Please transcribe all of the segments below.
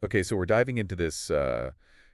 Okay, so we're diving into this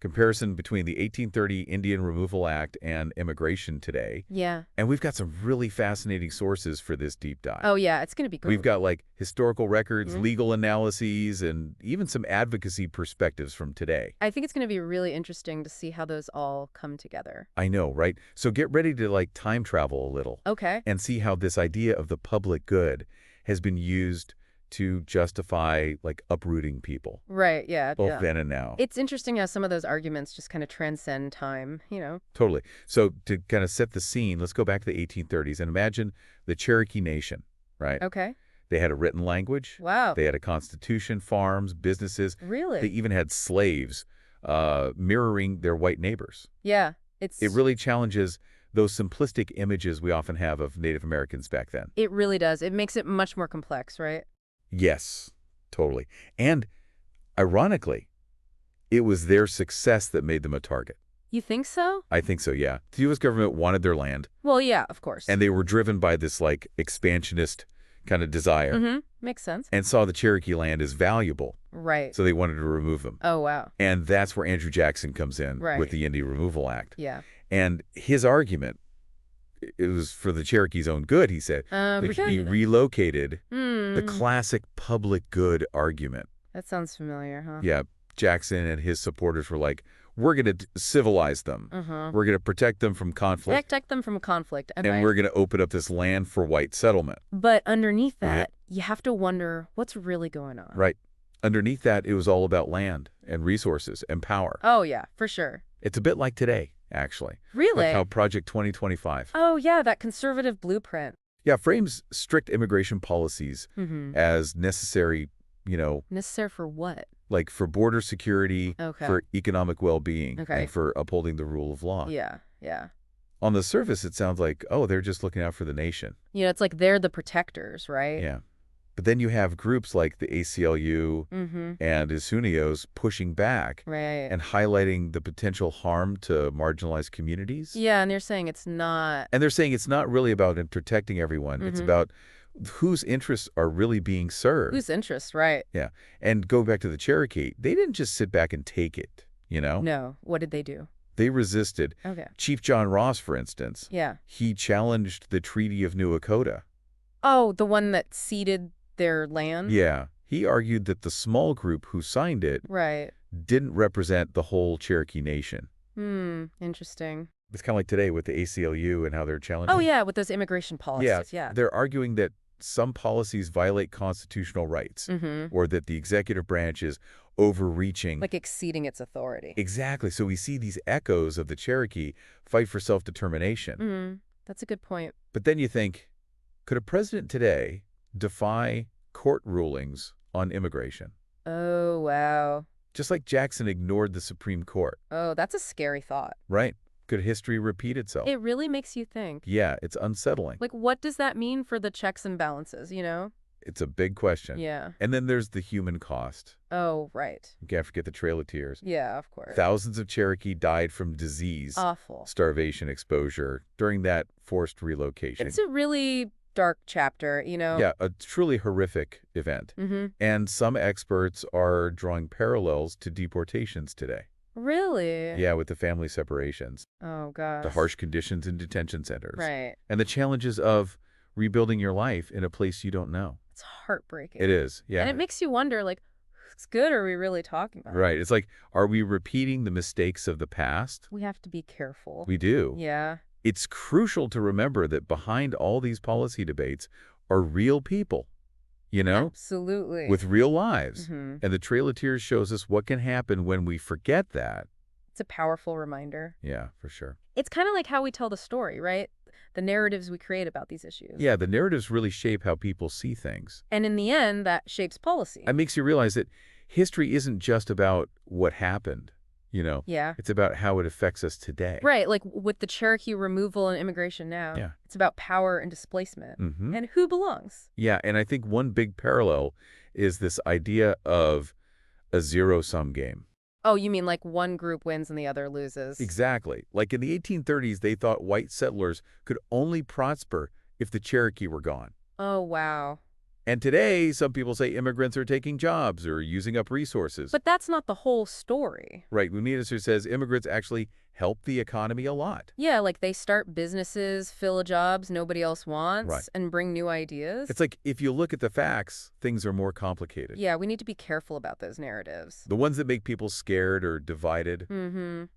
comparison between the 1830 Indian Removal Act and immigration today. Yeah. And we've got some really fascinating sources for this deep dive. Oh, yeah, it's going to be We've great. got like historical records, Mhm. legal analyses, and even some advocacy perspectives from today. I think it's going to be really interesting to see how those all come together. I know, right? So get ready to like time travel a little Okay. and see how this idea of the public good has been used to justify like uprooting people, Right, yeah, both yeah. then and now. It's interesting how some of those arguments just kind of transcend time. Totally. So to kind of set the scene, let's go back to the 1830s and imagine the Cherokee Nation, right? Okay. They had a written language. Wow. They had a constitution, farms, businesses. They Really? even had slaves mirroring their white neighbors. Yeah, It really challenges those simplistic images we often have of Native Americans back then. it really does. It makes it much more complex, right? Yes, totally. And ironically, it was their success that made them a target. You think so? I think so, yeah. The U.S. government wanted their land, Well, yeah, of course. and they were driven by this, like, expansionist kind of desire, Makes sense. and saw the Cherokee land as valuable, Right. so they wanted to remove them. Oh, wow. And that's where Andrew Jackson comes in Right. with the Indian Removal Act. Yeah. And his argument, it was for the Cherokee's own good, he said. They should be relocated, the classic public good argument. That sounds familiar, huh? Yeah, Jackson and his supporters were like, we're going to civilize them. We're going to protect them from conflict. Protect them from conflict. And right. we're going to open up this land for white settlement. But underneath Yeah. that, you have to wonder what's really going on. Right. Underneath that, it was all about land and resources and power. Oh, yeah, for sure. It's a bit like today, actually. Really? Like how Project 2025. Oh, yeah, that conservative blueprint. Yeah, frames strict immigration policies as necessary, Necessary for what? like for border security, Okay. for economic well-being, Okay. and for upholding the rule of law. Yeah, yeah. On the surface, it sounds like, oh, they're just looking out for the nation. It's like they're the protectors, right? Yeah. But then you have groups like the ACLU and Isunios pushing back Right. and highlighting the potential harm to marginalized communities. Yeah, and they're saying it's not. And they're saying it's not really about protecting everyone. It's about whose interests are really being served. Whose interest, right? Yeah. And go back to the Cherokee, they didn't just sit back and take it, No. What did they do? They resisted. Okay. Chief John Ross, for instance, Yeah. he challenged the Treaty of New Echota. Oh, the one that ceded their land? Yeah. He argued that the small group who signed it Right. didn't represent the whole Cherokee nation. Interesting. It's kind of like today with the ACLU and how they're challenging. Oh, yeah, with those immigration policies, yeah. They're arguing that some policies violate constitutional rights or that the executive branch is overreaching. Like exceeding its authority. Exactly. So we see these echoes of the Cherokee fight for self-determination. That's a good point. But then you think, could a president today defy court rulings on immigration? Oh, wow. Just like Jackson ignored the Supreme Court, Oh, that's a scary thought. right? Could history repeat itself? It really makes you think. Yeah, it's unsettling. Like, what does that mean for the checks and balances? It's a big question. Yeah. And then there's the human cost. Oh, right. You can't forget the Trail of Tears. Yeah, of course. Thousands of Cherokee died from disease, Awful. starvation, exposure during that forced relocation. It's a really dark chapter. Yeah, a truly horrific event. And some experts are drawing parallels to deportations today. Really? Yeah, with the family separations, Oh, gosh. the harsh conditions in detention centers, Right. and the challenges of rebuilding your life in a place you don't know. It's heartbreaking. It is, yeah. And it makes you wonder, like, who's good are we really talking about? Right. It's like, are we repeating the mistakes of the past? We have to be careful. We do. Yeah. It's crucial to remember that behind all these policy debates are real people, Absolutely. with real lives. Mhm. And the Trail of Tears shows us what can happen when we forget that. It's a powerful reminder. Yeah, for sure. It's kind of like how we tell the story, right? The narratives we create about these issues. Yeah, the narratives really shape how people see things. And in the end, that shapes policy. It makes you realize that history isn't just about what happened, Yeah. It's about how it affects us today. Right, like with the Cherokee removal and immigration now. Yeah. It's about power and displacement. Mm-hmm. And who belongs. Yeah, and I think one big parallel is this idea of a zero-sum game. Oh, you mean like one group wins and the other loses? Exactly. Like in the 1830s, they thought white settlers could only prosper if the Cherokee were gone. Oh, wow. And today, some people say immigrants are taking jobs or using up resources. But that's not the whole story. Right, Muniser says immigrants actually help the economy a lot. Yeah, like they start businesses, fill jobs nobody else Right. wants, and bring new ideas. It's like if you look at the facts, things are more complicated. Yeah, we need to be careful about those narratives. The ones that make people scared or divided,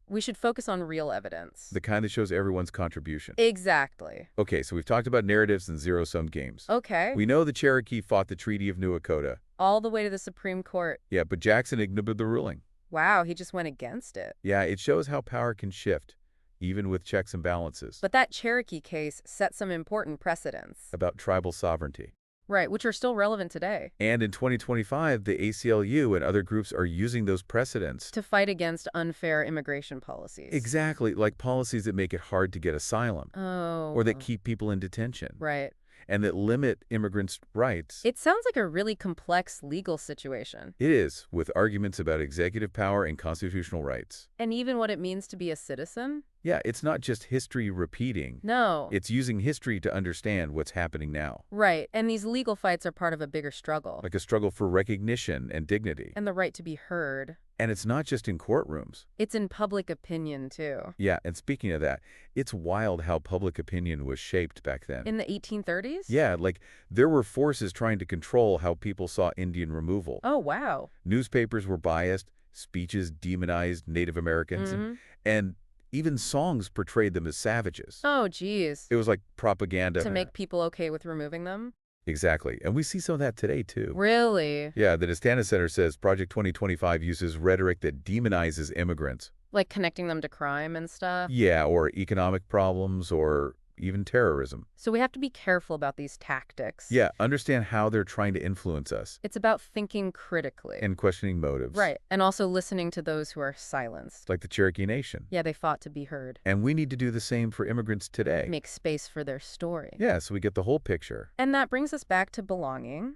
We should focus on real evidence. the kind that shows everyone's contribution. Exactly. Okay, so we've talked about narratives and zero-sum games. Okay. We know the Cherokee fought the Treaty of New Dakota. All the way to the Supreme Court. Yeah, but Jackson ignored the ruling. Wow, he just went against it. Yeah, it shows how power can shift, even with checks and balances. But that Cherokee case set some important precedents. About tribal sovereignty. Right, which are still relevant today. And in 2025, the ACLU and other groups are using those precedents To fight against unfair immigration policies. exactly, like policies that make it hard to get asylum. Oh. Or that keep people in detention. Right. And that limit immigrants' rights. It sounds like a really complex legal situation. It is, with arguments about executive power and constitutional rights. And even what it means to be a citizen? Yeah, it's not just history repeating. No. It's using history to understand what's happening now. Right, and these legal fights are part of a bigger struggle. Like a struggle for recognition and dignity. And the right to be heard. And it's not just in courtrooms. It's in public opinion, too. Yeah, and speaking of that, it's wild how public opinion was shaped back then. In the 1830s? Yeah, like there were forces trying to control how people saw Indian removal. Oh, wow. Newspapers were biased, speeches demonized Native Americans, and even songs portrayed them as savages. Oh, geez. It was like propaganda. To make people okay with removing them? Exactly. And we see some of that today, too. Really? Yeah, the Distana Center says Project 2025 uses rhetoric that demonizes immigrants. Like connecting them to crime and stuff? Yeah, or economic problems, or even terrorism. So we have to be careful about these tactics. Yeah, understand how they're trying to influence us. It's about thinking critically. And questioning motives. Right, and also listening to those who are silenced. Like the Cherokee Nation. Yeah, they fought to be heard. And we need to do the same for immigrants today. Make space for their story. Yeah, so we get the whole picture. And that brings us back to belonging.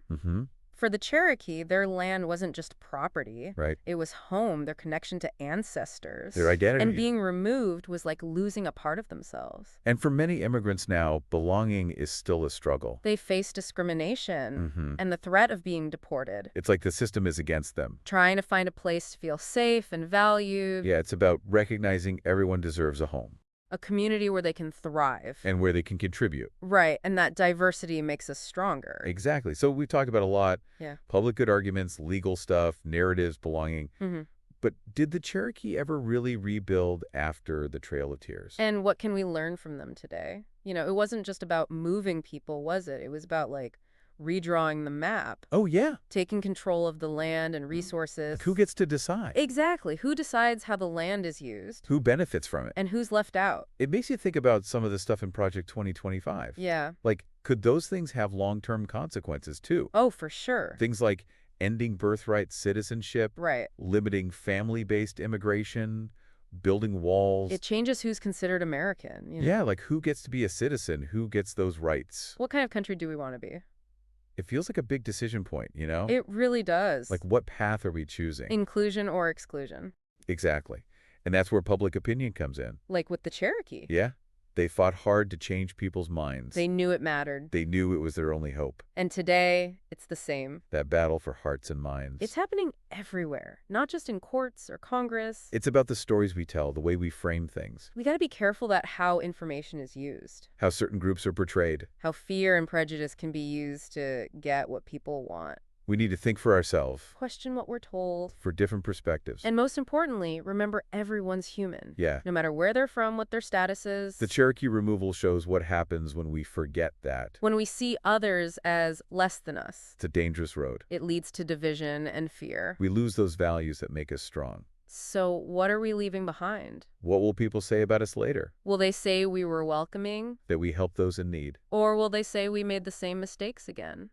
For the Cherokee, their land wasn't just property. Right. It was home, their connection to ancestors. Their identity. And being removed was like losing a part of themselves. And for many immigrants now, belonging is still a struggle. They face discrimination and the threat of being deported. It's like the system is against them. Trying to find a place to feel safe and valued. Yeah, it's about recognizing everyone deserves a home. A community where they can thrive. And where they can contribute. Right, and that diversity makes us stronger. Exactly. So we talked about a lot. Yeah. Public good arguments, legal stuff, narratives, belonging. But did the Cherokee ever really rebuild after the Trail of Tears? And what can we learn from them today? You know, it wasn't just about moving people, was it? It was about, like, redrawing the map. Oh, yeah. Taking control of the land and resources. Like who gets to decide? Exactly. Who decides how the land is used? Who benefits from it? And who's left out? It makes you think about some of the stuff in Project 2025. Yeah. Like, could those things have long-term consequences, too? Oh, for sure. Things like ending birthright citizenship. Right. Limiting family-based immigration. Building walls. It changes who's considered American. You know? Yeah, like who gets to be a citizen? Who gets those rights? What kind of country do we want to be? It feels like a big decision point, you know? It really does. Like, what path are we choosing? Inclusion or exclusion. Exactly. And that's where public opinion comes in. Like with the Cherokee. Yeah. They fought hard to change people's minds. They knew it mattered. They knew it was their only hope. And today, it's the same. That battle for hearts and minds. It's happening everywhere, not just in courts or Congress. It's about the stories we tell, the way we frame things. We got to be careful about how information is used. How certain groups are portrayed. How fear and prejudice can be used to get what people want. We need to think for ourselves. Question what we're told. For different perspectives. And most importantly, remember everyone's human. Yeah. No matter where they're from, what their status is. The Cherokee removal shows what happens when we forget that. When we see others as less than us. It's a dangerous road. It leads to division and fear. We lose those values that make us strong. So what are we leaving behind? What will people say about us later? Will they say we were welcoming? That we help those in need? Or will they say we made the same mistakes again?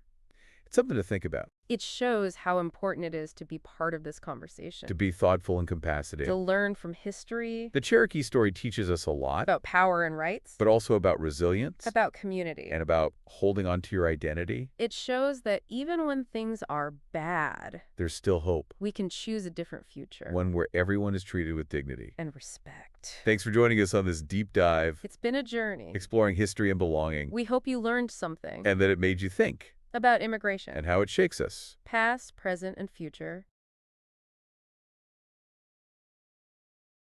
It's something to think about. It shows how important it is to be part of this conversation. To be thoughtful and compassionate. To learn from history. The Cherokee story teaches us a lot. About power and rights. But also about resilience. About community. And about holding on to your identity. It shows that even when things are bad, there's still hope. We can choose a different future. One where everyone is treated with dignity. And respect. Thanks for joining us on this deep dive. It's been a journey. Exploring history and belonging. We hope you learned something. And that it made you think. about immigration. And how it shakes us. Past, present, and future.